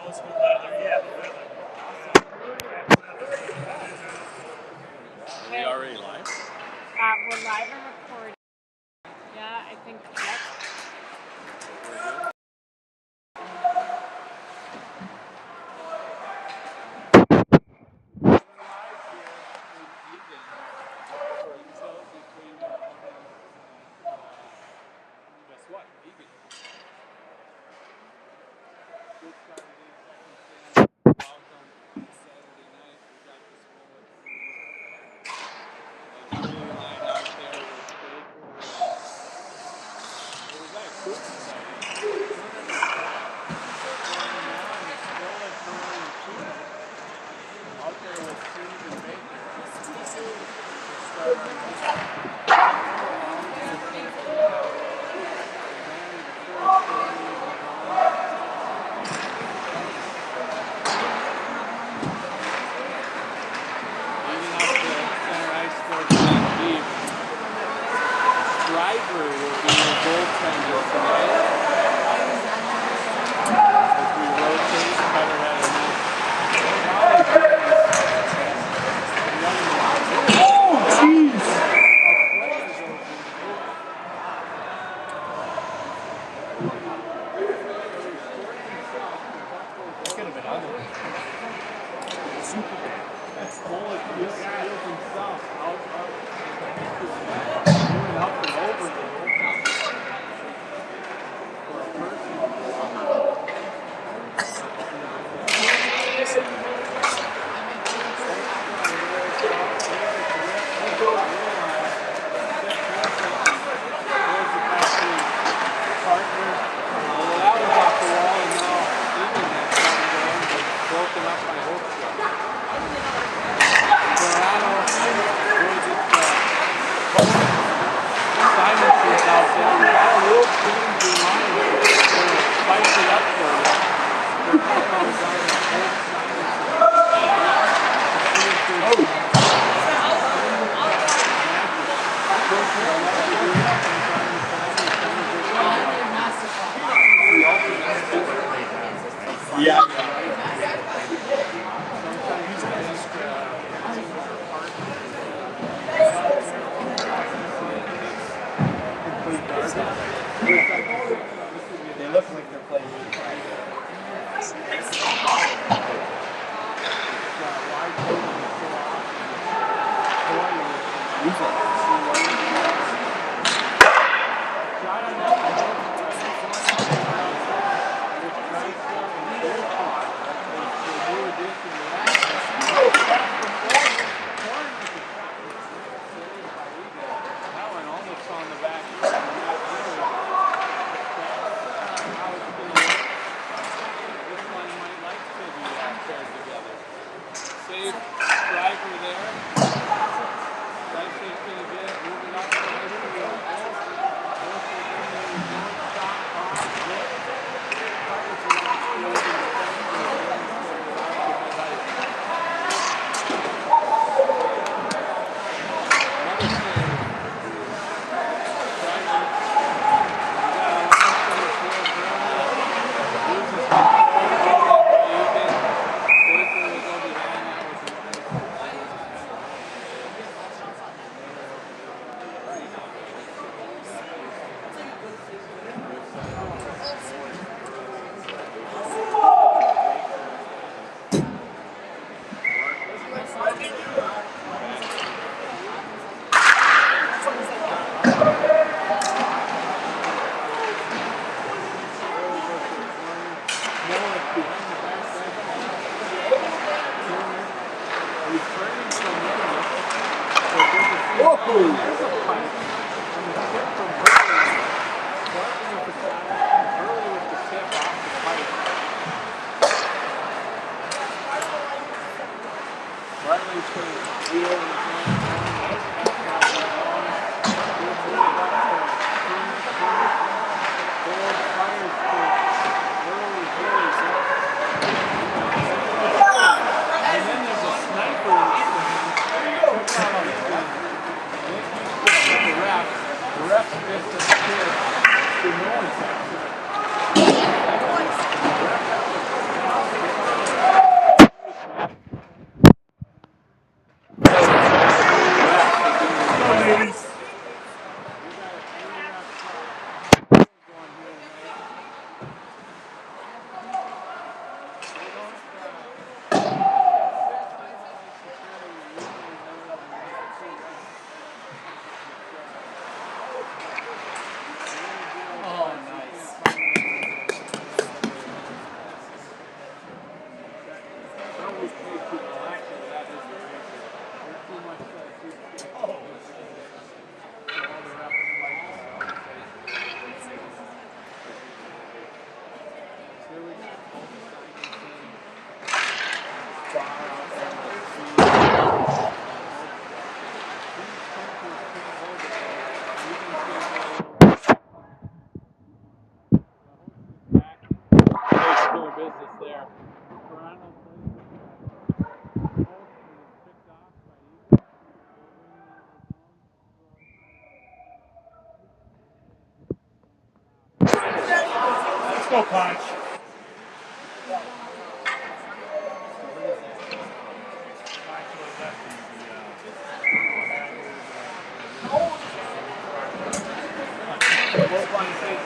we already live? We're live and recording. Yeah, I think, yep. Guess what? Eagan. Driver will be your goaltender tonight. As we rotate, Cutter had a nice. Oh, jeez! That could have been ugly. Super bad. That's bullet feels himself out up and over the yeah. They look like they're playing. Save driver there. That's just going to get it moving up. business there. Toronto plays with the post and is picked off by Eagan. Let's go, Punch. Both on the same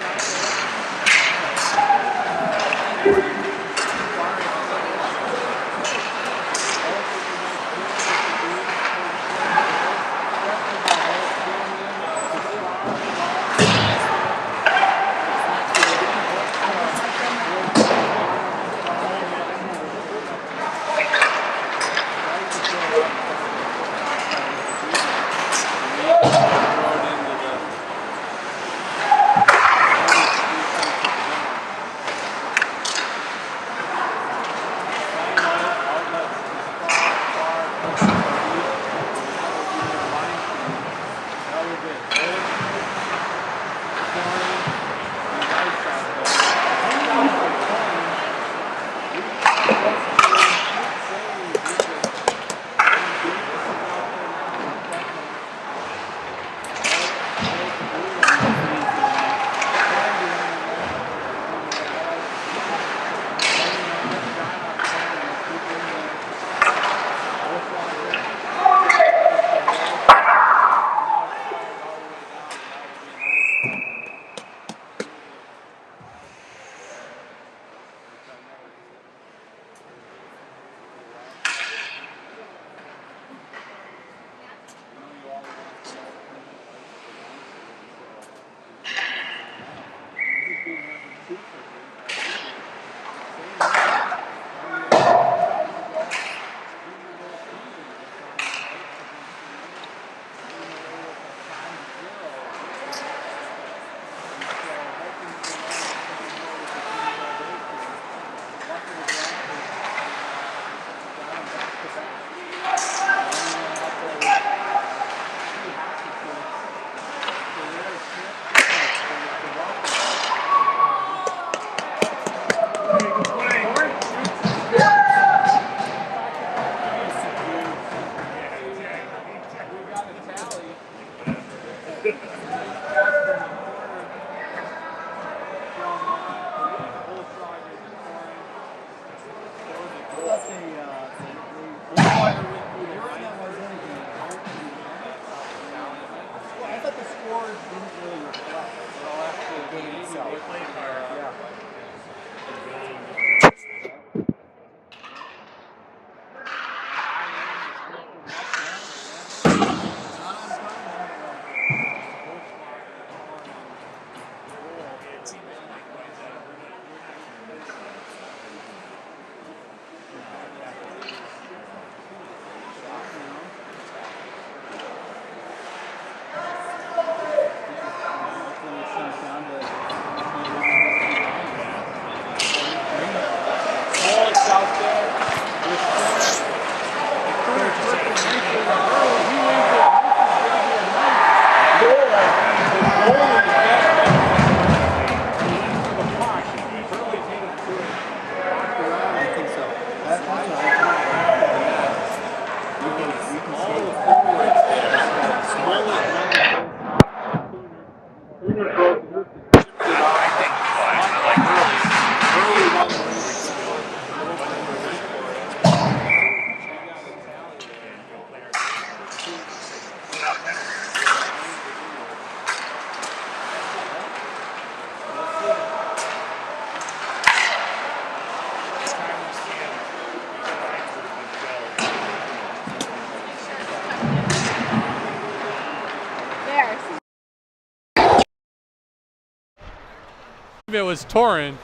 It was Torin.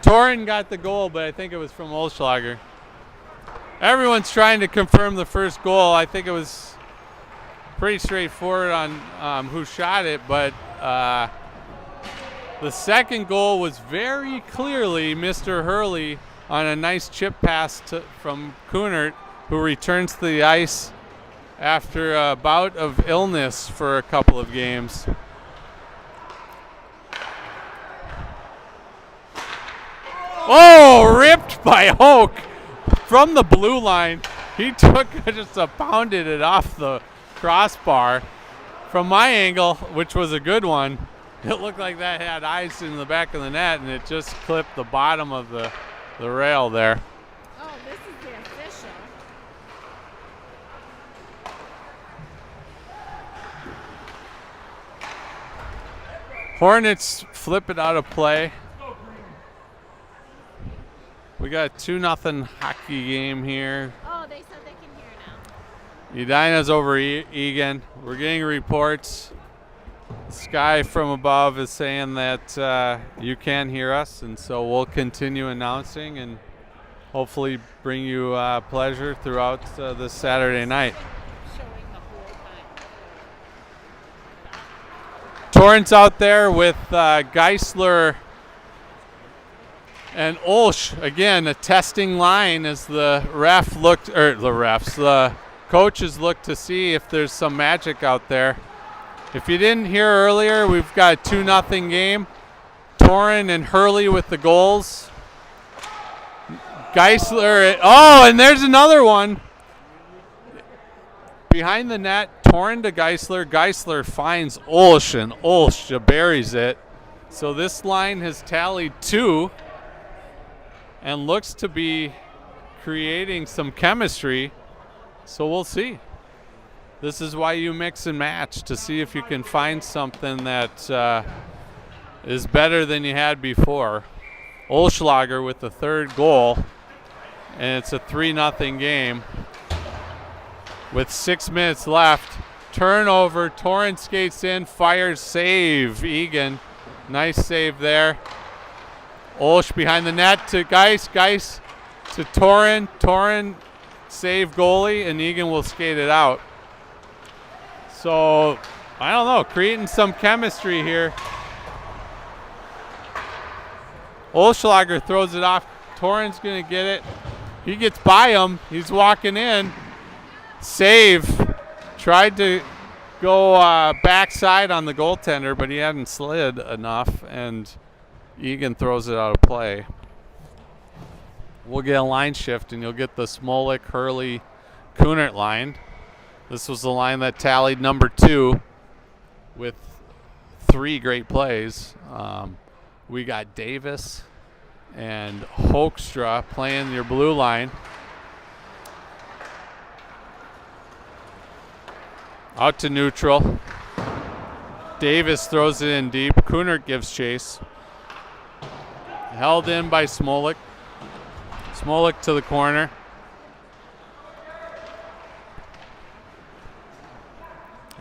Torin got the goal, but I think it was from Olschlager. Everyone's trying to confirm the first goal. I think it was pretty straightforward on who shot it, but the second goal was very clearly Mr. Hurley on a nice chip pass from Kunert, who returns to the ice after a bout of illness for a couple of games. Oh, ripped by Hoke from the blue line. He took just pounded it off the crossbar. From my angle, which was a good one, it looked like that had ice in the back of the net, and it just clipped the bottom of the rail there. Oh, this is the official. Hornets flip it out of play. We got a 2-0 hockey game here. Oh, they said they can hear now. Edina's over Eagan. We're getting reports. Sky from above is saying that you can hear us, and so we'll continue announcing and hopefully bring you pleasure throughout this Saturday night. Showing the whole time. Torrance out there with Geisler and Olsch. Again, a testing line as the coaches look to see if there's some magic out there. If you didn't hear earlier, we've got a 2-0 game. Torrin and Hurley with the goals. Geisler, and there's another one. Behind the net, Torrin to Geisler. Geisler finds Olsch, and Olsch buries it. So this line has tallied 2 and looks to be creating some chemistry. So we'll see. This is why you mix and match, to see if you can find something that is better than you had before. Olschlager with the 3rd goal, and it's a 3-0 game. With 6 minutes left, turnover, Torrance skates in, fires, save, Eagan. Nice save there. Olsch behind the net to Geis to Torrin save goalie, and Eagan will skate it out. So, I don't know, creating some chemistry here. Olschlager throws it off. Torrin's going to get it. He gets by him. He's walking in. Save. Tried to go backside on the goaltender, but he hadn't slid enough, and Eagan throws it out of play. We'll get a line shift, and you'll get the Smolik, Hurley, Kunert line. This was the line that tallied number 2 with 3 great plays. We got Davis and Hoekstra playing your blue line. Out to neutral. Davis throws it in deep. Kunert gives chase. Held in by Smolik. Smolik to the corner.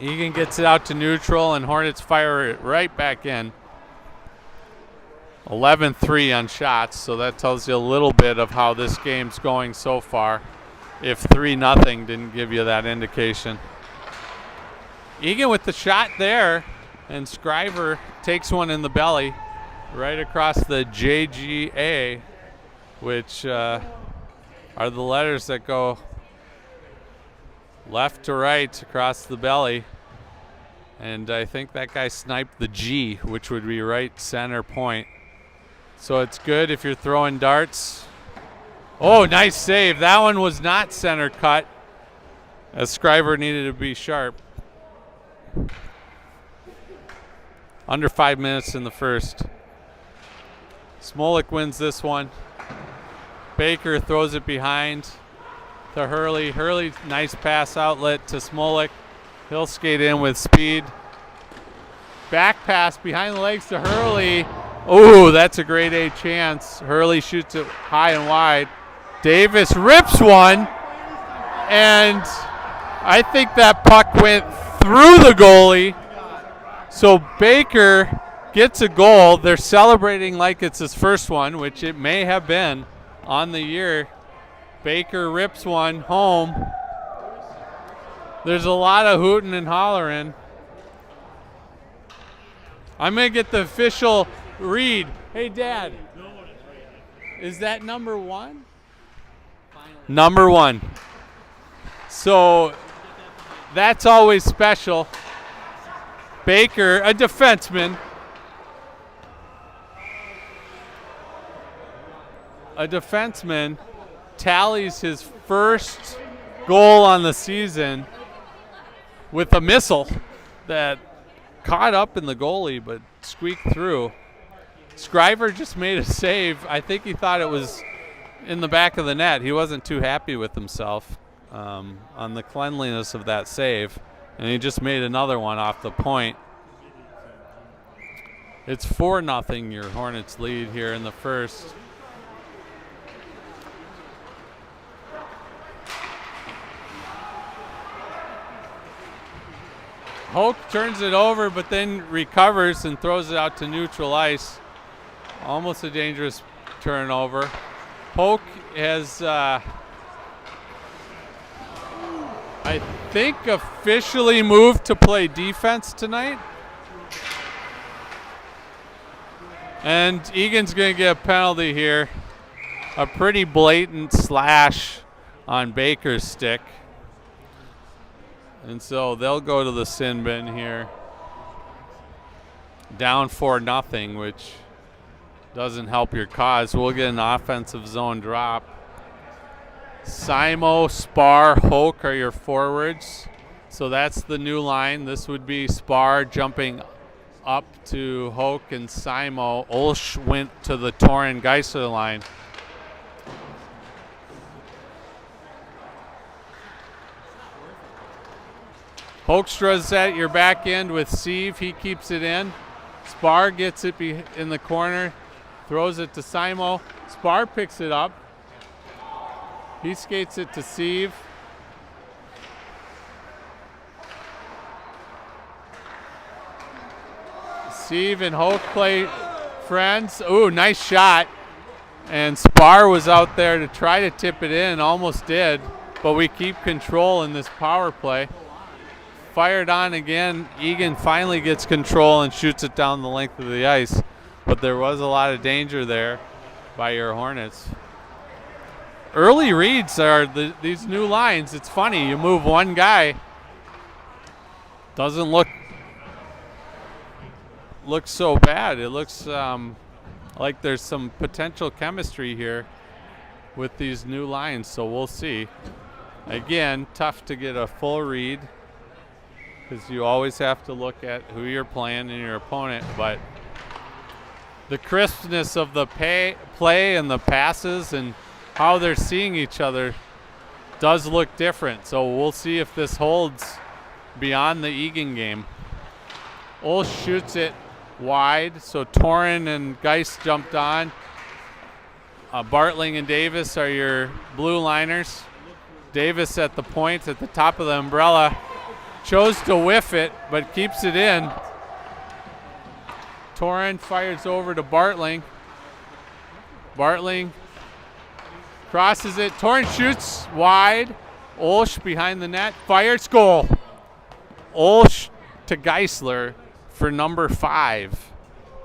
Eagan gets it out to neutral, and Hornets fire it right back in. 11-3 on shots, so that tells you a little bit of how this game's going so far, if 3-0 didn't give you that indication. Eagan with the shot there, and Scriver takes one in the belly right across the JGA, which are the letters that go left to right across the belly. And I think that guy sniped the G, which would be right center point. So it's good if you're throwing darts. Oh, nice save. That one was not center cut, as Scriver needed to be sharp. Under 5 minutes in the first. Smolik wins this one. Baker throws it behind to Hurley. Hurley, nice pass outlet to Smolik. He'll skate in with speed. Back pass behind the legs to Hurley. Oh, that's a grade A chance. Hurley shoots it high and wide. Davis rips one, and I think that puck went through the goalie. So Baker gets a goal. They're celebrating like it's his first one, which it may have been on the year. Baker rips one home. There's a lot of hooting and hollering. I'm going to get the official read. Hey, Dad, is that number 1? Number 1. So that's always special. Baker, a defenseman. a defenseman tallies his first goal on the season with a missile that caught up in the goalie but squeaked through. Scriver just made a save. I think he thought it was in the back of the net. He wasn't too happy with himself on the cleanliness of that save, and he just made another one off the point. It's 4-0 your Hornets lead here in the first. Hoke turns it over, but then recovers and throws it out to neutral ice. Almost a dangerous turnover. Hoke has, I think, officially moved to play defense tonight. And Eagan's going to get a penalty here. A pretty blatant slash on Baker's stick. And so they'll go to the sin bin here. Down 4-0, which doesn't help your cause. We'll get an offensive zone drop. Simo, Spar, Hoke are your forwards. So that's the new line. This would be Spar jumping up to Hoke and Simo. Olsch went to the Torin Geisler line. Hoekstra's at your back end with Sieve. He keeps it in. Spar gets it in the corner, throws it to Simo. Spar picks it up. He skates it to Sieve. Sieve and Hoke play friends. Ooh, nice shot. And Spar was out there to try to tip it in, almost did, but we keep control in this power play. Fired on again. Eagan finally gets control and shoots it down the length of the ice, but there was a lot of danger there by your Hornets. Early reads are these new lines. It's funny, you move one guy, doesn't look so bad. It looks like there's some potential chemistry here with these new lines, so we'll see. Again, tough to get a full read because you always have to look at who you're playing and your opponent, but the crispness of the play and the passes and how they're seeing each other does look different. So we'll see if this holds beyond the Eagan game. Olsch shoots it wide, so Torin and Geist jumped on. Bartling and Davis are your blue liners. Davis at the point, at the top of the umbrella, chose to whiff it, but keeps it in. Torin fires over to Bartling. Bartling crosses it. Torin shoots wide. Olsch behind the net. Fires, goal. Olsch to Geisler for number 5.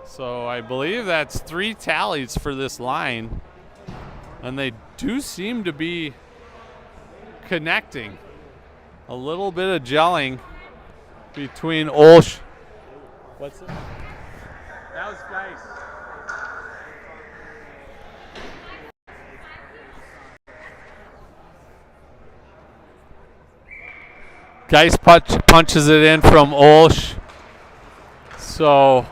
So I believe that's 3 tallies for this line. And they do seem to be connecting. A little bit of gelling between Olsch. What's it? That was Geist. Geist punches it in from Olsch. So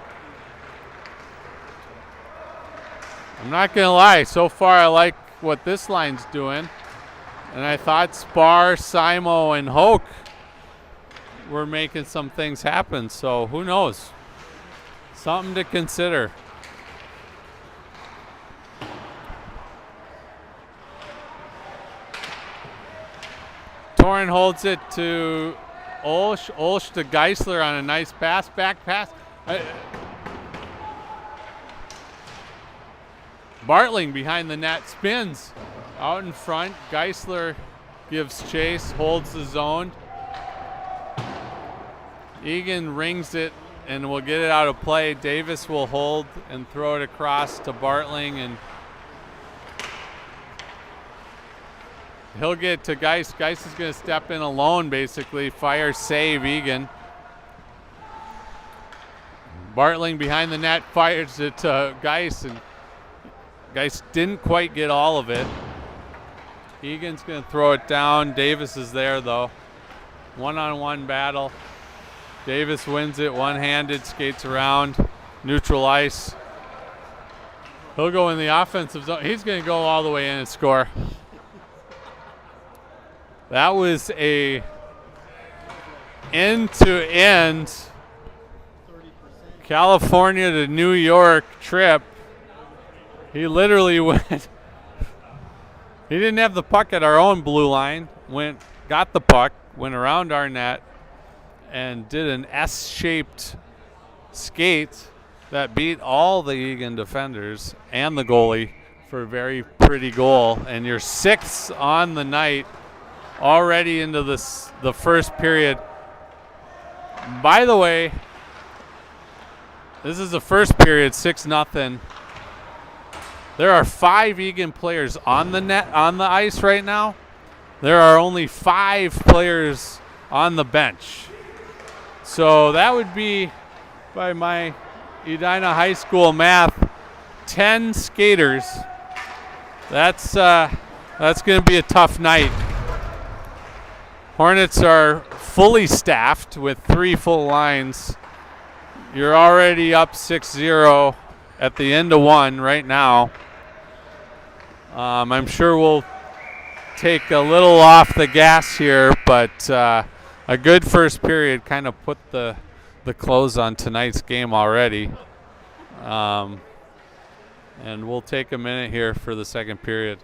I'm not going to lie. So far I like what this line's doing. And I thought Spar, Simo, and Hoke were making some things happen. So who knows? Something to consider. Torin holds it to Olsch. Olsch to Geisler on a nice pass, back pass. Bartling behind the net, spins out in front. Geisler gives chase, holds the zone. Eagan rings it and will get it out of play. Davis will hold and throw it across to Bartling, and he'll get to Geist. Geist is going to step in alone, basically. Fire, save, Eagan. Bartling behind the net, fires it to Geist, and Guys didn't quite get all of it. Eagan's going to throw it down. Davis is there, though. One-on-one battle. Davis wins it one-handed, skates around, neutral ice. He'll go in the offensive zone. He's going to go all the way in and score. That was a end-to-end California to New York trip. He literally went. He didn't have the puck at our own blue line. Got the puck, went around our net, and did an S-shaped skate that beat all the Eagan defenders and the goalie for a very pretty goal. And you're 6th on the night, already into the first period. By the way, this is the first period, 6-0. There are 5 Eagan players on the ice right now. There are only 5 players on the bench. So that would be, by my Edina High School math, 10 skaters. That's going to be a tough night. Hornets are fully staffed with 3 full lines. You're already up 6-0 at the end of 1 right now. I'm sure we'll take a little off the gas here, but a good first period kind of put the close on tonight's game already. And we'll take a minute here for the second period.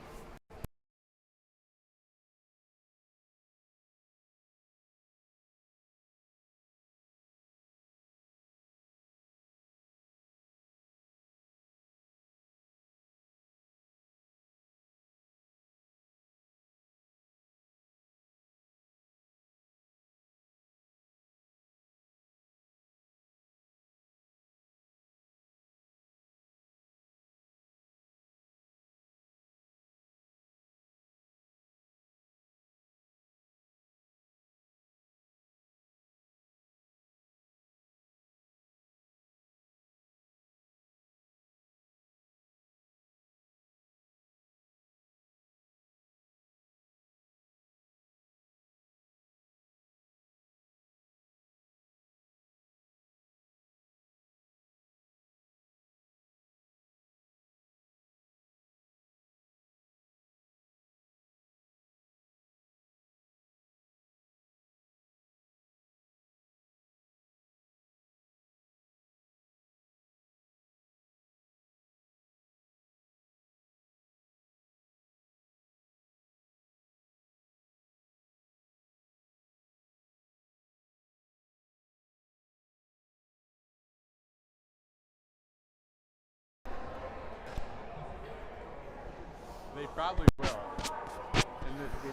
They probably will in this game.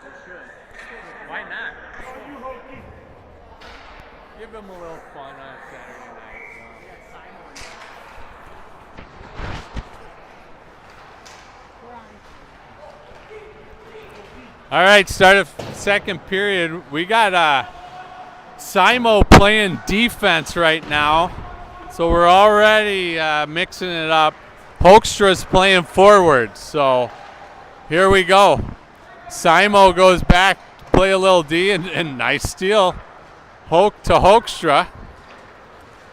They should. Why not? Give them a little fun on Saturday night. All right, start of second period. We got Simo playing defense right now, so we're already mixing it up. Hoekstra's playing forward, so here we go. Simo goes back to play a little D, and nice steal. Hoek to Hoekstra.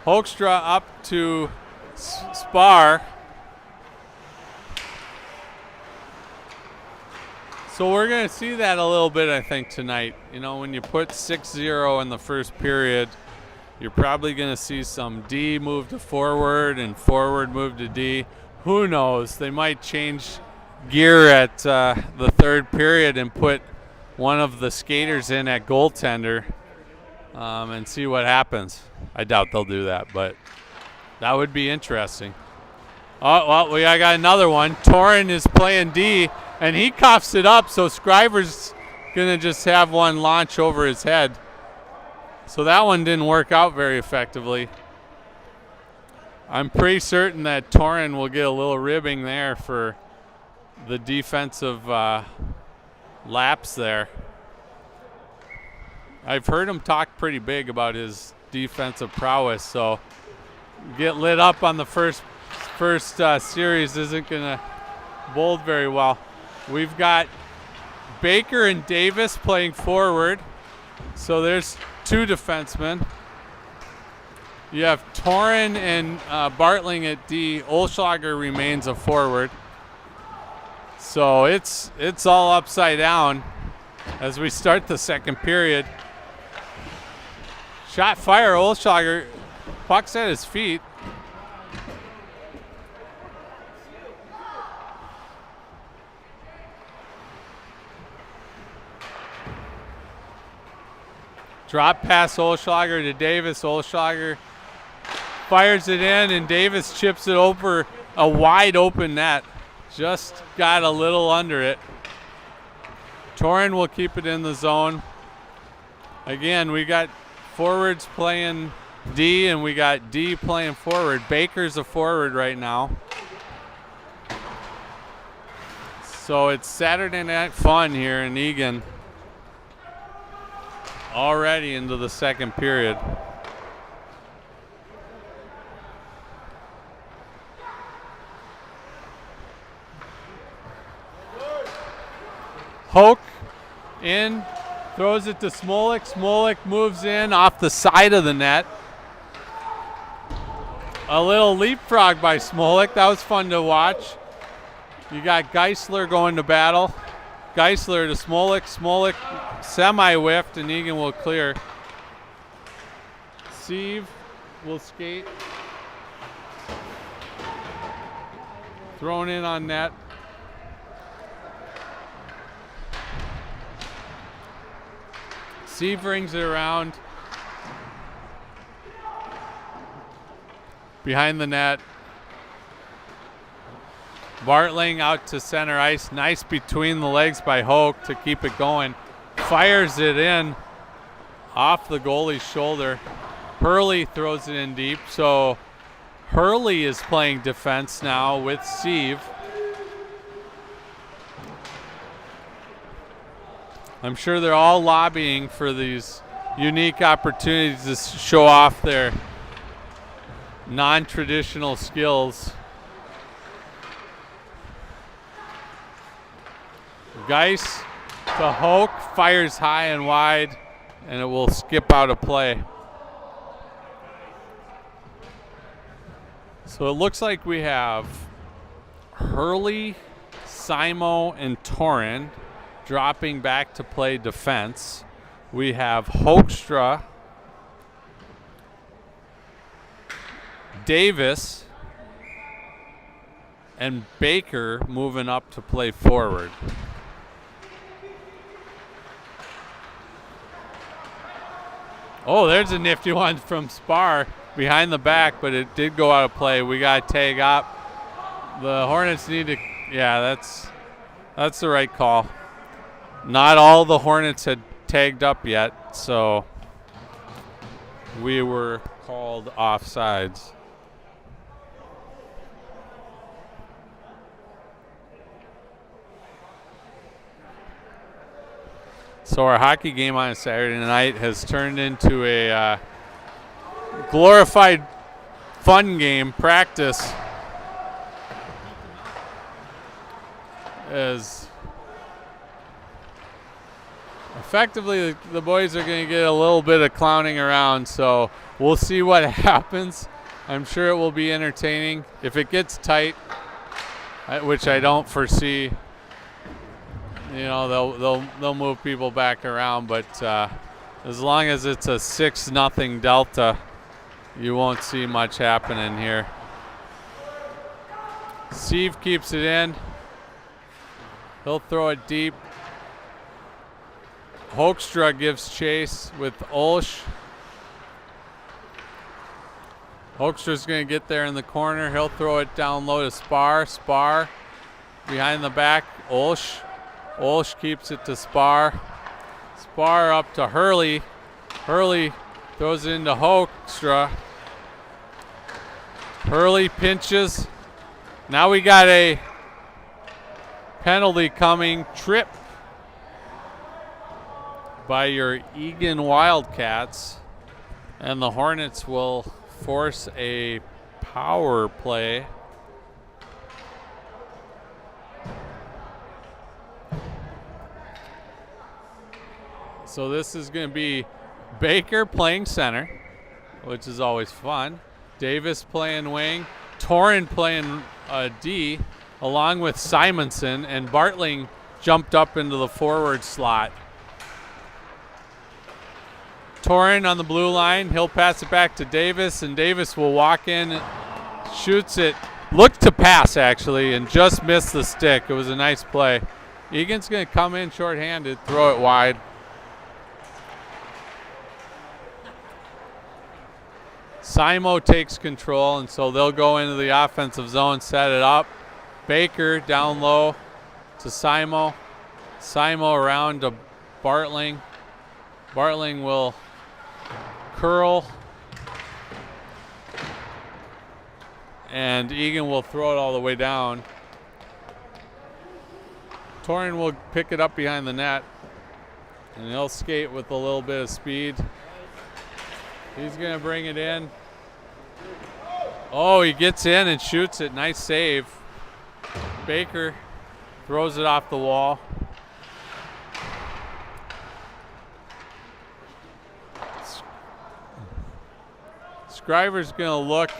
Hoekstra up to Spar. So we're going to see that a little bit, I think, tonight. You know, when you put 6-0 in the first period, you're probably going to see some D move to forward and forward move to D. Who knows? They might change gear at the third period and put one of the skaters in at goaltender and see what happens. I doubt they'll do that, but that would be interesting. Oh, well, I got another one. Torin is playing D, and he cuffs it up, so Scriver's going to just have one launch over his head. So that one didn't work out very effectively. I'm pretty certain that Torin will get a little ribbing there for the defensive lapse there. I've heard him talk pretty big about his defensive prowess, so get lit up on the first first series isn't going to bode very well. We've got Baker and Davis playing forward. So there's two defensemen. You have Torin and Bartling at D. Olschlager remains a forward. So it's all upside down as we start the second period. Shot fire, Olschlager. Puck's at his feet. Drop pass Olschlager to Davis. Olschlager fires it in, and Davis chips it over a wide open net. Just got a little under it. Torin will keep it in the zone. Again, we got forwards playing D, and we got D playing forward. Baker's a forward right now. So it's Saturday night fun here in Eagan. Already into the second period. Hoke in, throws it to Smolik. Smolik moves in off the side of the net. A little leapfrog by Smolik. That was fun to watch. You got Geisler going to battle. Geisler to Smolik. Smolik semi-whiffed, and Eagan will clear. Sieve will skate. Thrown in on net. Sieve rings it around. Behind the net. Bartling out to center ice. Nice between the legs by Hoke to keep it going. Fires it in off the goalie's shoulder. Hurley throws it in deep. So Hurley is playing defense now with Sieve. I'm sure they're all lobbying for these unique opportunities to show off their non-traditional skills. Geis to Hoke, fires high and wide, and it will skip out of play. So it looks like we have Hurley, Simo, and Torin dropping back to play defense. We have Hoekstra, Davis, and Baker moving up to play forward. Oh, there's a nifty one from Spar behind the back, but it did go out of play. We got to tag up. The Hornets need to, yeah, that's the right call. Not all the Hornets had tagged up yet, so we were called offsides. So our hockey game on a Saturday night has turned into a glorified fun game, practice, as effectively the boys are going to get a little bit of clowning around, so we'll see what happens. I'm sure it will be entertaining. If it gets tight, which I don't foresee, you know, they'll move people back around, but as long as it's a 6-0 delta, you won't see much happening here. Steve keeps it in. He'll throw it deep. Hoekstra gives chase with Olsch. Hoekstra's going to get there in the corner. He'll throw it down low to Spar. Spar behind the back. Olsch. Olsch keeps it to Spar. Spar up to Hurley. Hurley throws it into Hoekstra. Hurley pinches. Now we got a penalty coming. Trip by your Eagan Wildcats. And the Hornets will force a power play So this is going to be Baker playing center, which is always fun. Davis playing wing. Torin playing D, along with Simonson, and Bartling jumped up into the forward slot. Torin on the blue line. He'll pass it back to Davis, and Davis will walk in, shoots it, looked to pass actually, and just missed the stick. It was a nice play. Eagan's going to come in shorthanded, throw it wide. Simo takes control, and so they'll go into the offensive zone, set it up. Baker down low to Simo. Simo around to Bartling. Bartling will curl, and Eagan will throw it all the way down. Torin will pick it up behind the net, and he'll skate with a little bit of speed. He's going to bring it in. Oh, he gets in and shoots it. Nice save. Baker throws it off the wall. Scriver's going to look.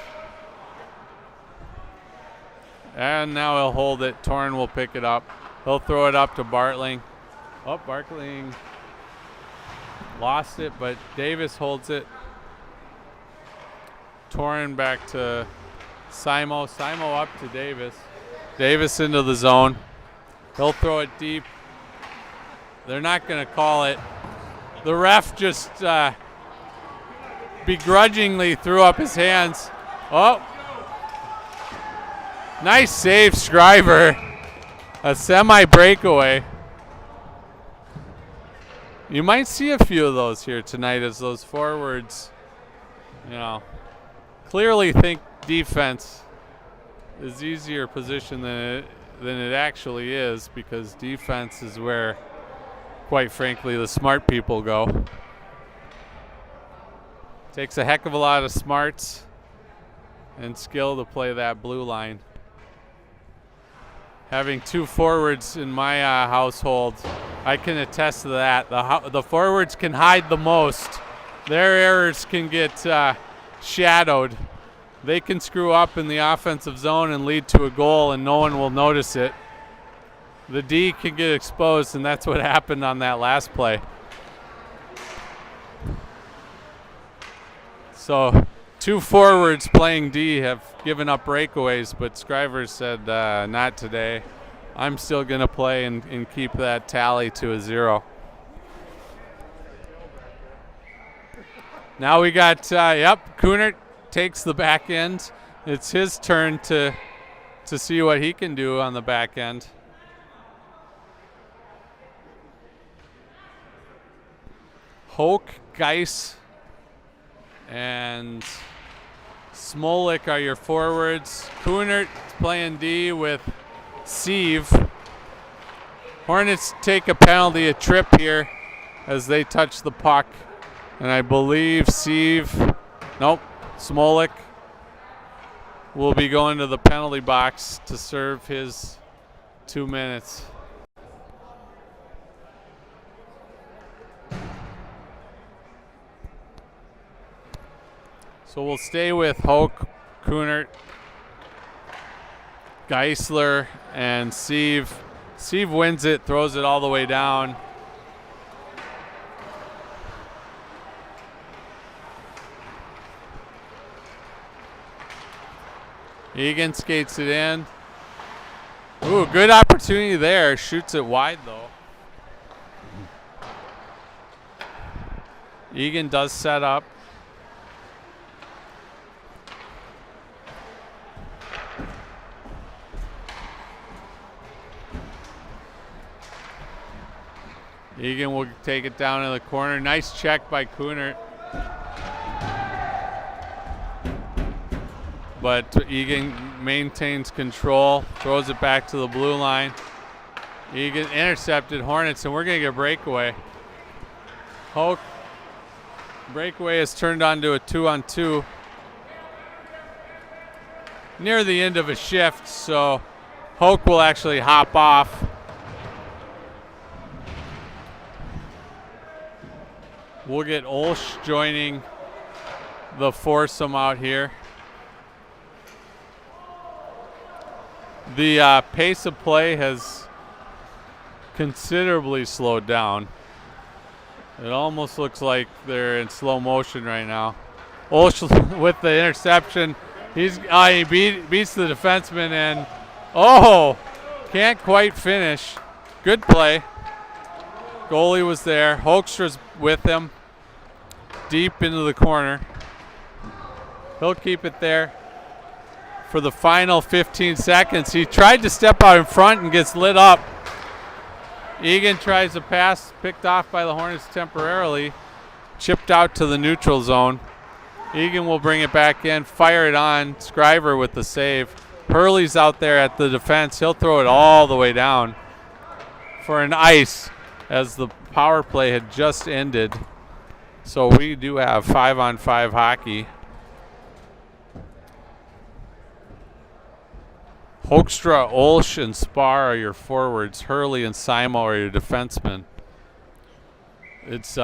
And now he'll hold it. Torin will pick it up. He'll throw it up to Bartling. Oh, Bartling lost it, but Davis holds it. Torin back to Simo. Simo up to Davis. Davis into the zone. He'll throw it deep. They're not going to call it. The ref just begrudgingly threw up his hands. Oh. Nice save, Scriver. A semi-breakaway. You might see a few of those here tonight as those forwards, clearly think defense is easier position than it actually is, because defense is where, quite frankly, the smart people go. Takes a heck of a lot of smarts and skill to play that blue line. Having two forwards in my household, I can attest to that. The forwards can hide the most. Their errors can get shadowed. They can screw up in the offensive zone and lead to a goal, and no one will notice it. The D can get exposed, and that's what happened on that last play. So two forwards playing D have given up breakaways, but Scriver said not today. I'm still going to play and keep that tally to a 0. Now we got, Kunert takes the back end. It's his turn to see what he can do on the back end. Hoke, Geis, and Smolik are your forwards. Kunert playing D with Sieve. Hornets take a penalty, a trip here as they touch the puck. And I believe Smolik will be going to the penalty box to serve his 2 minutes. So we'll stay with Hoke, Kunert, Geisler, and Sieve. Sieve wins it, throws it all the way down. Eagan skates it in. Ooh, good opportunity there. Shoots it wide, though. Eagan does set up. Eagan will take it down in the corner. Nice check by Kunert. But Eagan maintains control, throws it back to the blue line. Eagan intercepted Hornets, and we're going to get a breakaway. Hoke, breakaway is turned onto a 2-on-2 near the end of a shift, so Hoke will actually hop off. We'll get Olsch joining the foursome out here. The pace of play has considerably slowed down. It almost looks like they're in slow motion right now. Olsch with the interception. He beats the defenseman and can't quite finish. Good play. Goalie was there. Hoekstra's with him. Deep into the corner. He'll keep it there for the final 15 seconds. He tried to step out in front and gets lit up. Eagan tries a pass, picked off by the Hornets temporarily. Chipped out to the neutral zone. Eagan will bring it back in, fire it on. Scriver with the save. Hurley's out there at the defense. He'll throw it all the way down for an ice as the power play had just ended. So we do have 5-on-5 hockey. Hoekstra, Olsch, and Spar are your forwards. Hurley and Simo are your defensemen. It's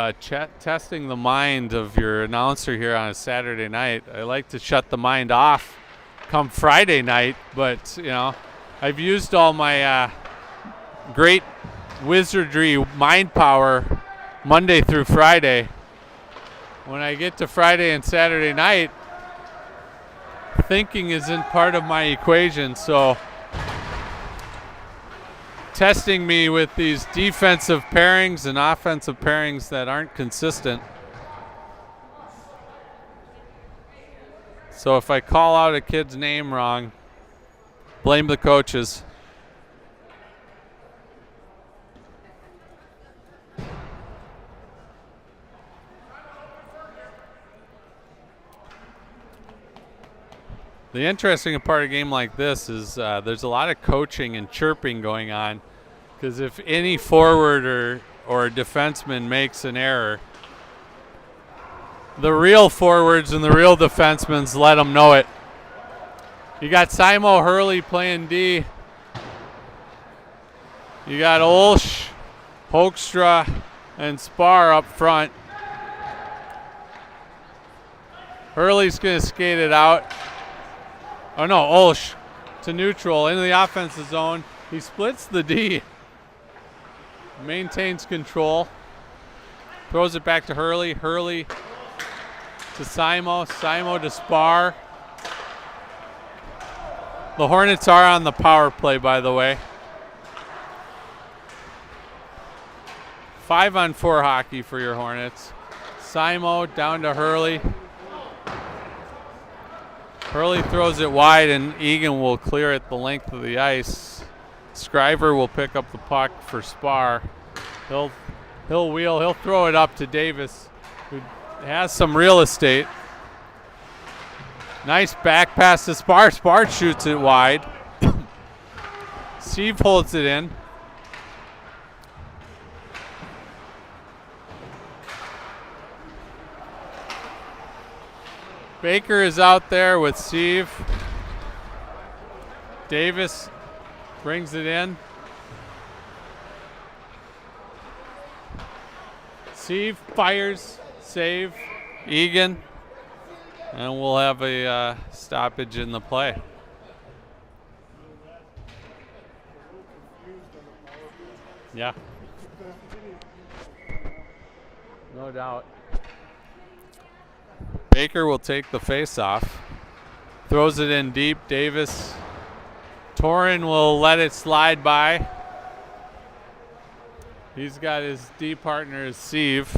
testing the mind of your announcer here on a Saturday night. I like to shut the mind off come Friday night, but, you know, I've used all my great wizardry mind power Monday through Friday. When I get to Friday and Saturday night, thinking isn't part of my equation, so testing me with these defensive pairings and offensive pairings that aren't consistent. So if I call out a kid's name wrong, blame the coaches. The interesting part of a game like this is there's a lot of coaching and chirping going on, because if any forward or defenseman makes an error, the real forwards and the real defensemen let them know it. You got Simo Hurley playing D. You got Olsch, Hoekstra, and Spar up front. Hurley's going to skate it out. Oh no, Olsch to neutral into the offensive zone. He splits the D. Maintains control. Throws it back to Hurley. Hurley to Simo. Simo to Spar. The Hornets are on the power play, by the way. 5-on-4 hockey for your Hornets. Simo down to Hurley. Hurley throws it wide, and Eagan will clear it the length of the ice. Scriver will pick up the puck for Spar. He'll wheel. He'll throw it up to Davis, who has some real estate. Nice back pass to Spar. Spar shoots it wide. Steve holds it in. Baker is out there with Steve. Davis brings it in. Steve fires, save, Eagan, and we'll have a stoppage in the play. Yeah. No doubt. Baker will take the face-off. Throws it in deep. Davis. Torin will let it slide by. He's got his D partner, Steve.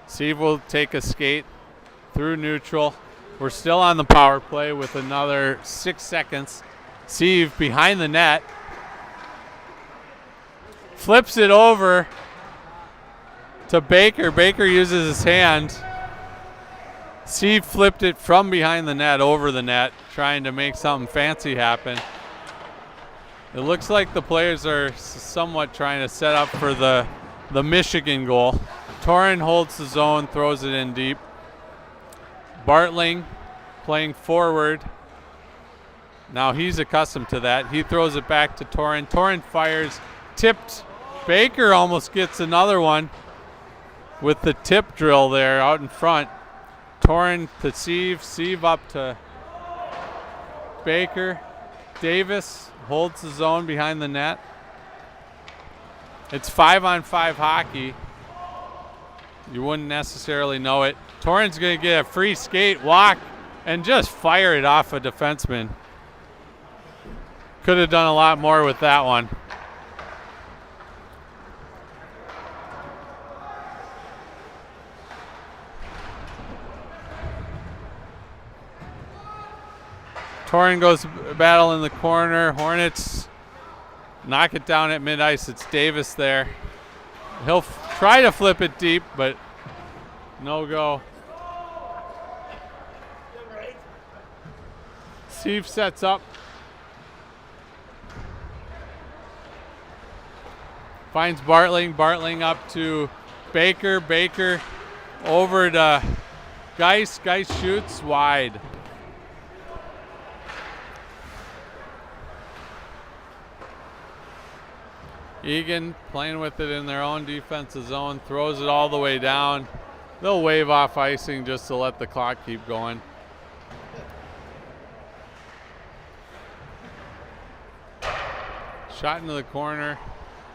Steve will take a skate through neutral. We're still on the power play with another 6 seconds. Steve behind the net. Flips it over to Baker. Baker uses his hand. Steve flipped it from behind the net over the net, trying to make something fancy happen. It looks like the players are somewhat trying to set up for the Michigan goal. Torin holds the zone, throws it in deep. Bartling playing forward. Now he's accustomed to that. He throws it back to Torin. Torin fires, tipped Baker almost gets another one with the tip drill there out in front. Torin to Sieve up to Baker. Davis holds the zone behind the net. It's 5-on-5 hockey. You wouldn't necessarily know it. Torin's going to get a free skate, walk, and just fire it off a defenseman. Could have done a lot more with that one. Torin goes battle in the corner. Hornets knock it down at mid-ice. It's Davis there. He'll try to flip it deep, but no go. Steve sets up. Finds Bartling. Bartling up to Baker. Baker over to Geis. Geis shoots wide. Eagan playing with it in their own defensive zone, throws it all the way down. They'll wave off icing just to let the clock keep going. Shot into the corner.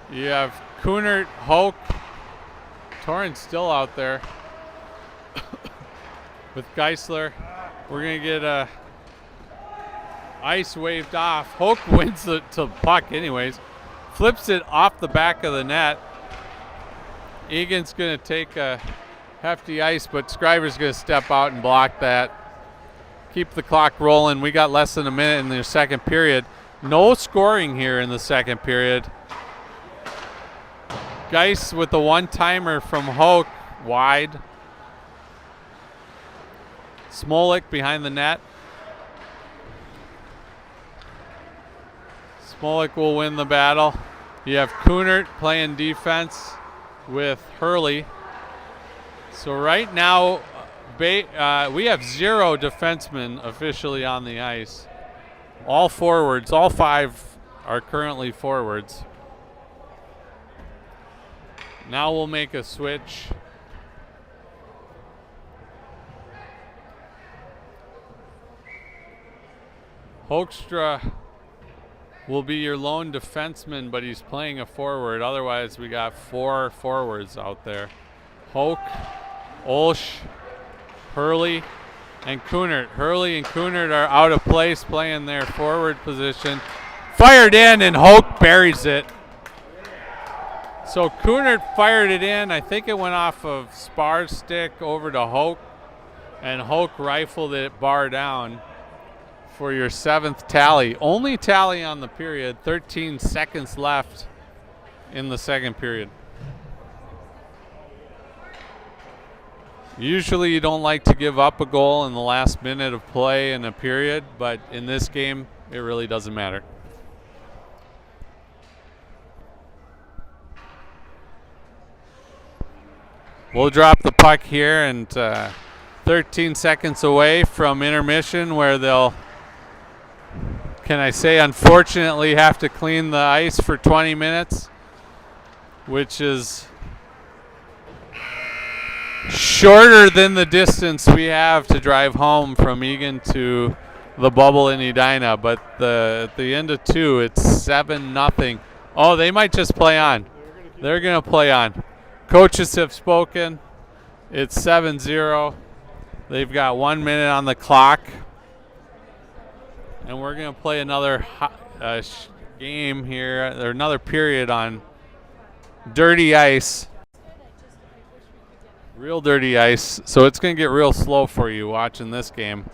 You have Kunert, Hoke. Torin's still out there with Geisler. We're going to get a ice waved off. Hoke wins the puck anyways. Flips it off the back of the net. Egan's going to take a hefty ice, but Scriver's going to step out and block that. Keep the clock rolling. We got less than a minute in the second period. No scoring here in the second period. Geis with the one-timer from Hoke, wide. Smolik behind the net. Smolik will win the battle. You have Kunert playing defense with Hurley. So right now, we have 0 defensemen officially on the ice. All forwards, all 5 are currently forwards. Now we'll make a switch. Hoekstra will be your lone defenseman, but he's playing a forward. Otherwise, we got 4 forwards out there. Hoke, Olsch, Hurley, and Kunert. Hurley and Kunert are out of place playing their forward position. Fired in, and Hoke buries it. So Kunert fired it in. I think it went off of Spar's stick over to Hoke, and Hoke rifled it bar down for your 7th tally. Only tally on the period. 13 seconds left in the second period. Usually you don't like to give up a goal in the last minute of play in a period, but in this game, it really doesn't matter. We'll drop the puck here, and 13 seconds away from intermission, where they'll, can I say, unfortunately have to clean the ice for 20 minutes, which is shorter than the distance we have to drive home from Eagan to the bubble in Edina. But at the end of 2, it's 7-0. Oh, they might just play on. They're going to play on. Coaches have spoken. It's 7-0. They've got 1 minute on the clock. And we're going to play another game here, or another period on dirty ice. Real dirty ice. So it's going to get real slow for you watching this game.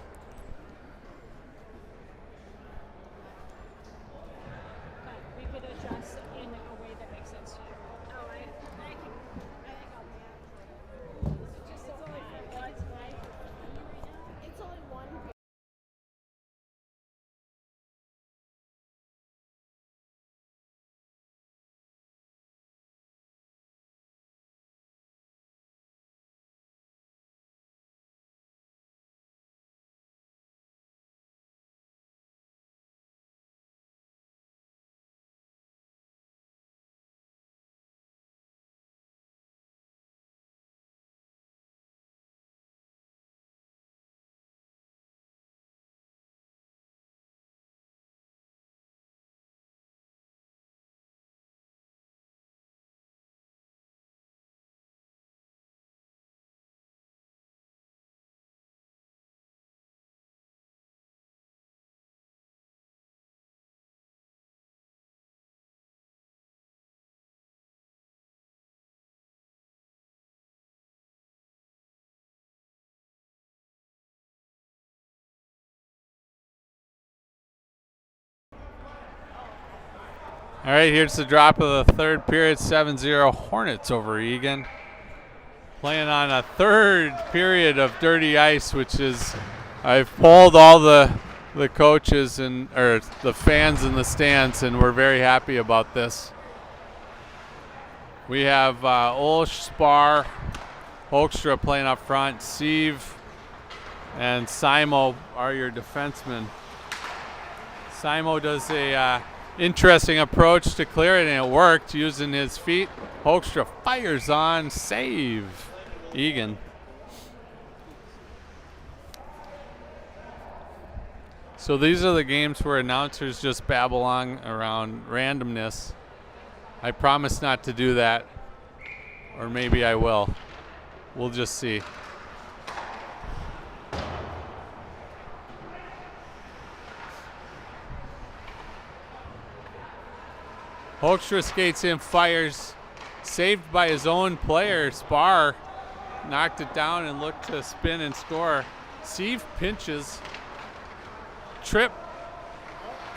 All right, here's the drop of the third period, 7-0 Hornets over Eagan. Playing on a third period of dirty ice, which is, I've polled all the coaches or the fans in the stands, and we're very happy about this. We have Olsch, Spar, Hoekstra playing up front. Sieve and Simo are your defensemen. Simo does a interesting approach to clear it, and it worked using his feet. Hoekstra fires on, save. Eagan. So these are the games where announcers just babble on around randomness. I promise not to do that, or maybe I will. We'll just see. Hoekstra skates in, fires, saved by his own player. Spar knocked it down and looked to spin and score. Sieve pinches. Trip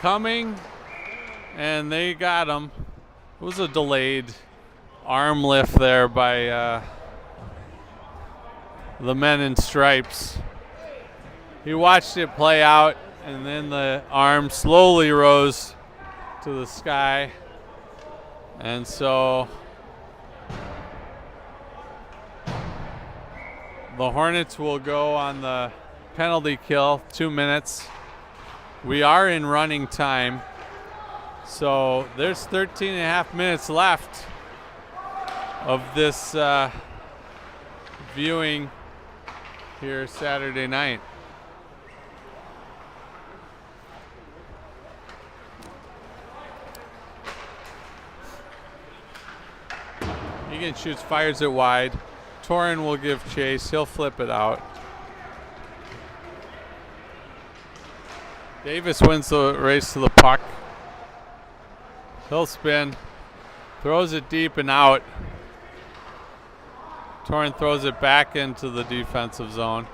coming, and they got him. It was a delayed arm lift there by the men in stripes. He watched it play out, and then the arm slowly rose to the sky. And so the Hornets will go on the penalty kill, 2 minutes. We are in running time, so there's 13 and a half minutes left of this viewing here Saturday night. Eagan shoots, fires it wide. Torin will give chase. He'll flip it out. Davis wins the race to the puck. He'll spin. Throws it deep and out. Torin throws it back into the defensive zone,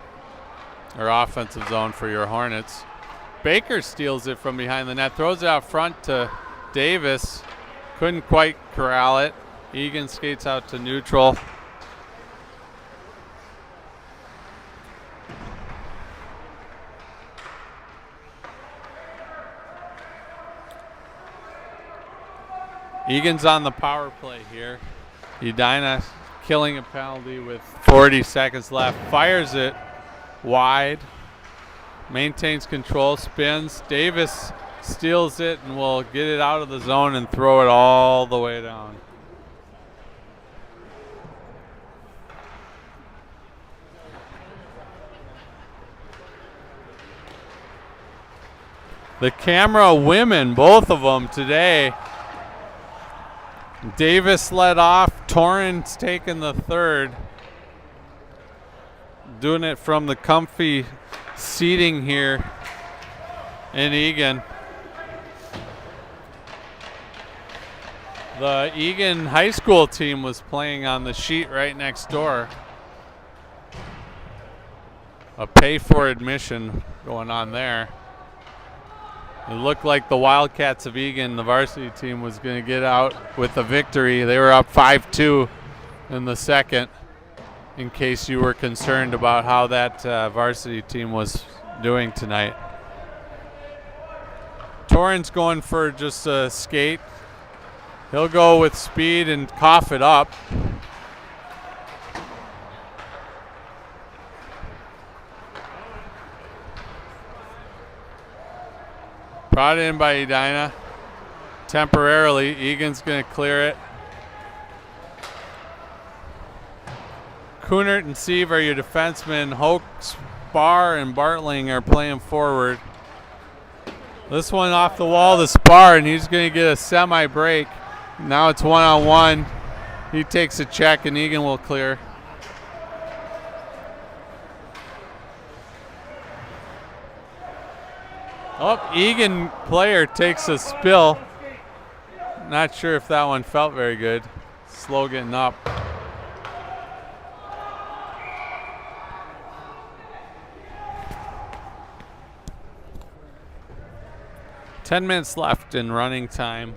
or offensive zone for your Hornets. Baker steals it from behind the net. Throws it out front to Davis. Couldn't quite corral it. Eagan skates out to neutral. Eagan's on the power play here. Edina killing a penalty with 40 seconds left. Fires it wide. Maintains control, spins. Davis steals it and will get it out of the zone and throw it all the way down. The camera women, both of them today. Davis led off. Torin's taking the third. Doing it from the comfy seating here in Eagan. The Eagan high school team was playing on the sheet right next door. A pay for admission going on there. It looked like the Wildcats of Eagan, the varsity team, was going to get out with a victory. They were up 5-2 in the second, in case you were concerned about how that varsity team was doing tonight. Torin's going for just a skate. He'll go with speed and cough it up. Brought in by Edina. Temporarily, Eagan's going to clear it. Kunert and Sieve are your defensemen. Hoeks, Spar, and Bartling are playing forward. This one off the wall to Spar, and he's going to get a semi-break. Now it's one-on-one. He takes a check, and Eagan will clear. Oh, Eagan player takes a spill. Not sure if that one felt very good. Slow getting up. .10 minutes left in running time.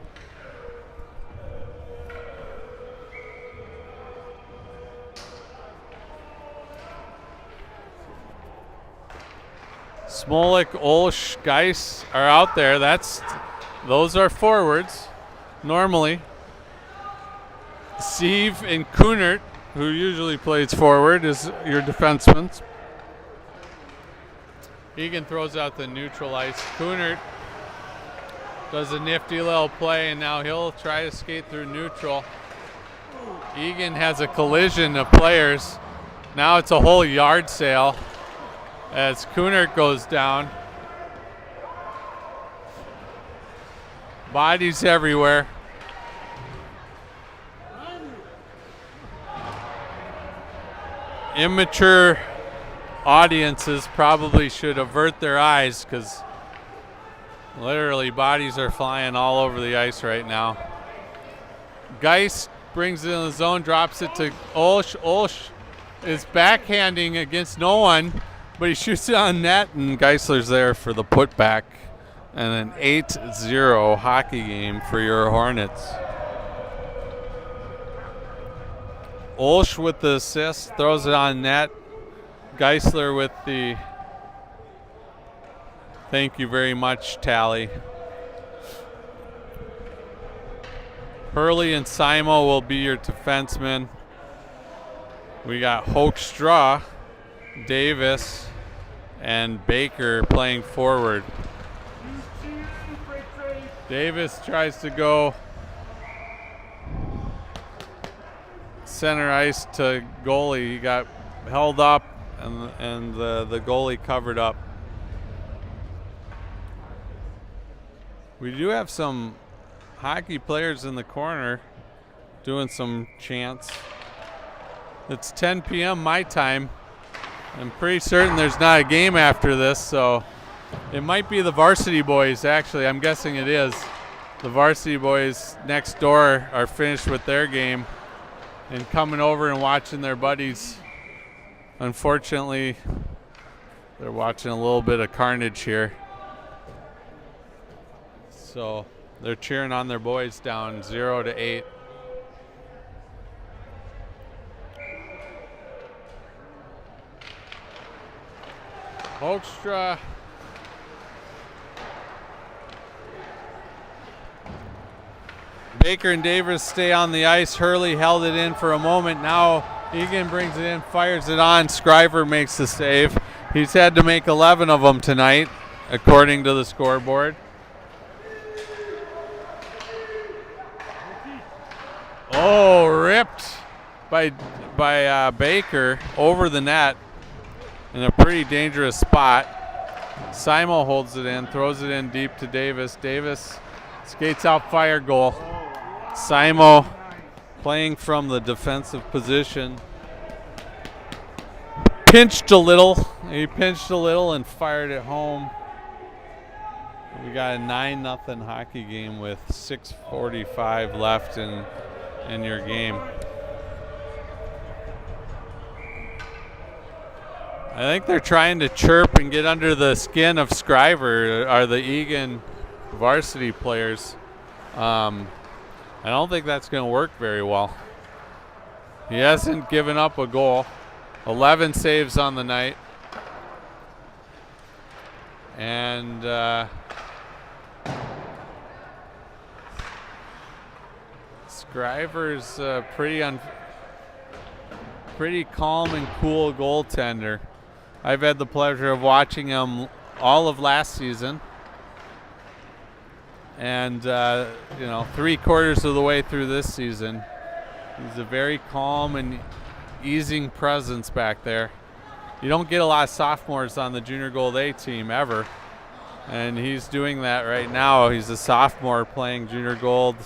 Smolik, Olsch, Geis are out there. Those are forwards normally. Sieve and Kunert, who usually plays forward, is your defenseman. Eagan throws out the neutral ice. Kunert does a nifty little play, and now he'll try to skate through neutral. Eagan has a collision of players. Now it's a whole yard sale as Kunert goes down. Bodies everywhere. Immature audiences probably should avert their eyes because literally bodies are flying all over the ice right now. Geis brings it in the zone, drops it to Olsch. Olsch is backhanding against no one, but he shoots it on net, and Geisler's there for the putback. And an 8-0 hockey game for your Hornets. Olsch with the assist, throws it on net. Geisler with the thank you very much tally. Hurley and Simo will be your defensemen. We got Hoekstra, Davis, and Baker playing forward. Davis tries to go center ice to goalie. He got held up, and the goalie covered up. We do have some hockey players in the corner doing some chants. It's 10 p.m. my time. I'm pretty certain there's not a game after this, so it might be the varsity boys, actually. I'm guessing it is. The varsity boys next door are finished with their game and coming over and watching their buddies. Unfortunately, they're watching a little bit of carnage here. So they're cheering on their boys down 0-8. Hoekstra. Baker and Davis stay on the ice. Hurley held it in for a moment. Now Eagan brings it in, fires it on. Scriver makes the save. He's had to make 11 of them tonight, according to the scoreboard. Oh, ripped by Baker over the net in a pretty dangerous spot. Simo holds it in, throws it in deep to Davis. Davis skates out, fire goal. Simo playing from the defensive position. Pinched a little. He pinched a little and fired it home. We got a 9-0 hockey game with 6:45 left in your game. I think they're trying to chirp and get under the skin of Scriver, are the Eagan varsity players. I don't think that's going to work very well. He hasn't given up a goal. 11 saves on the night. And Scriver's pretty calm and cool goaltender. I've had the pleasure of watching him all of last season. And, 3/4 of the way through this season, he's a very calm and easing presence back there. You don't get a lot of sophomores on the Junior Gold A team ever, and he's doing that right now. He's a sophomore playing Junior Gold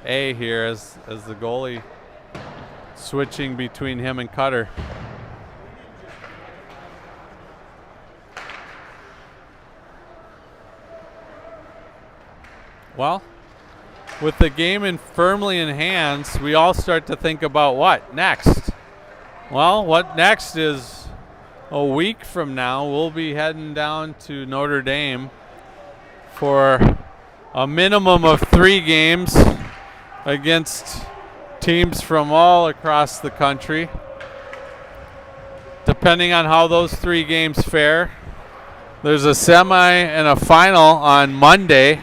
A here as the goalie, switching between him and Cutter. Well, with the game firmly in hands, we all start to think about what next. Well, what next is a week from now, we'll be heading down to Notre Dame for a minimum of 3 games against teams from all across the country. Depending on how those 3 games fare, There's a semi and a final on Monday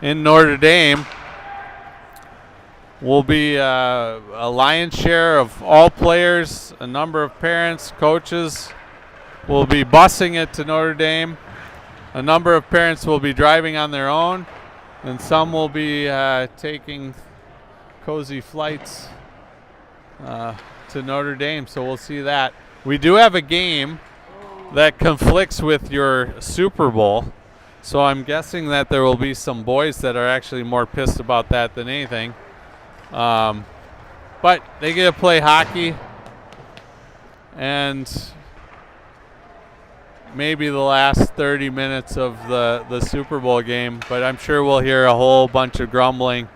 in Notre Dame. Will be a lion's share of all players, a number of parents, coaches will be busing it to Notre Dame. A number of parents will be driving on their own, and some will be taking cozy flights to Notre Dame, so we'll see that. We do have a game that conflicts with your Super Bowl, so I'm guessing that there will be some boys that are actually more pissed about that than anything. But they get to play hockey, and maybe the last 30 minutes of the Super Bowl game, but I'm sure we'll hear a whole bunch of grumbling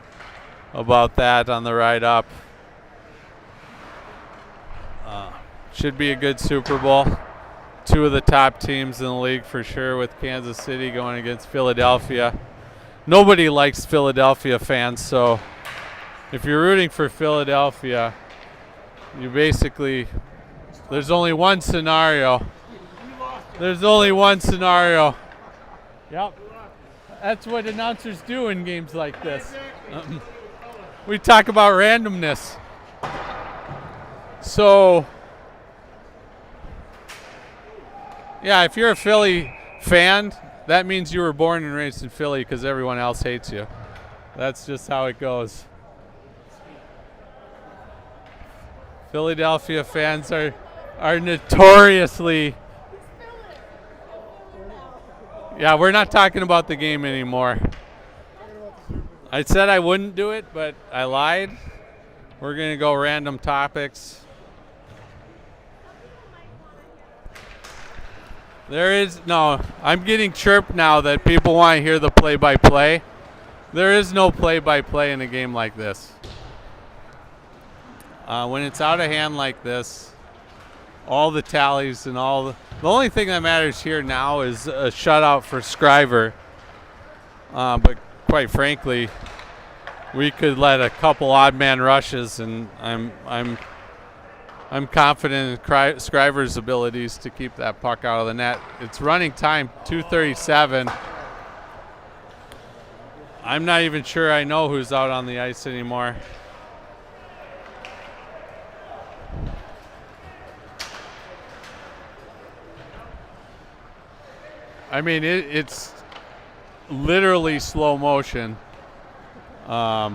about that on the ride up. Should be a good Super Bowl. Two of the top teams in the league for sure, with Kansas City going against Philadelphia. Nobody likes Philadelphia fans, so if you're rooting for Philadelphia, you basically, there's only one scenario. There's only one scenario. Yep. That's what announcers do in games like this. We talk about randomness. So, yeah, if you're a Philly fan, that means you were born and raised in Philly because everyone else hates you. That's just how it goes. Philadelphia fans are notoriously. Yeah, we're not talking about the game anymore. I said I wouldn't do it, but I lied. We're going to go random topics. I'm getting chirped now that people want to hear the play-by-play. There is no play-by-play in a game like this. When it's out of hand like this, all the tallies and the only thing that matters here now is a shutout for Scriver. But quite frankly, we could let a couple odd man rushes, and I'm confident in Scriver's abilities to keep that puck out of the net. It's running time 2:37. I'm not even sure I know who's out on the ice anymore. I mean, it's literally slow motion. All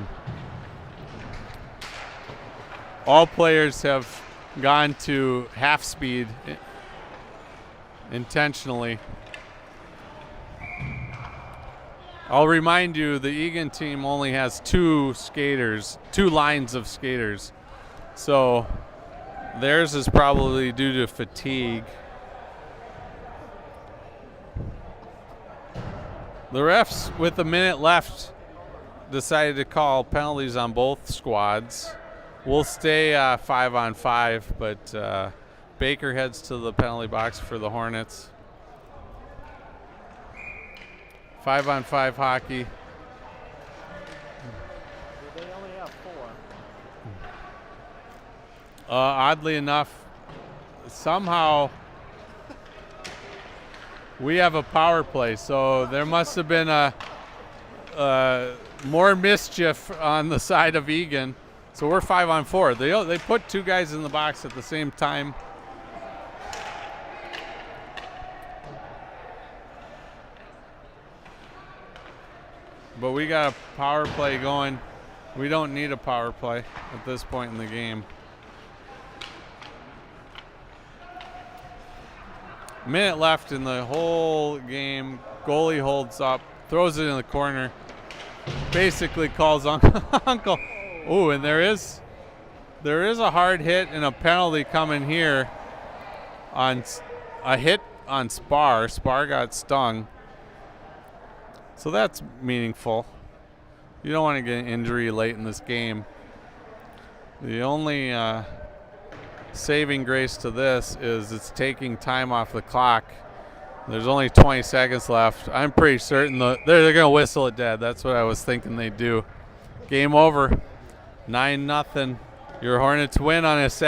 players have gone to half speed intentionally. I'll remind you, the Eagan team only has two lines of skaters. So theirs is probably due to fatigue. The refs, with a minute left, decided to call penalties on both squads. We'll stay 5-on-5, but Baker heads to the penalty box for the Hornets. 5-on-5 hockey. They only have 4. Oddly enough, somehow we have a power play, so there must have been more mischief on the side of Eagan. So we're 5-on-4. They put two guys in the box at the same time. But we got a power play going. We don't need a power play at this point in the game. Minute left in the whole game. Goalie holds up, throws it in the corner. Basically calls uncle. Oh, and there is a hard hit and a penalty coming here on a hit on Spar. Spar got stung. So that's meaningful. You don't want to get an injury late in this game. The only saving grace to this is it's taking time off the clock. There's only 20 seconds left. I'm pretty certain they're going to whistle it dead. That's what I was thinking they'd do. Game over. 9-0. Your Hornets win on a Saturday.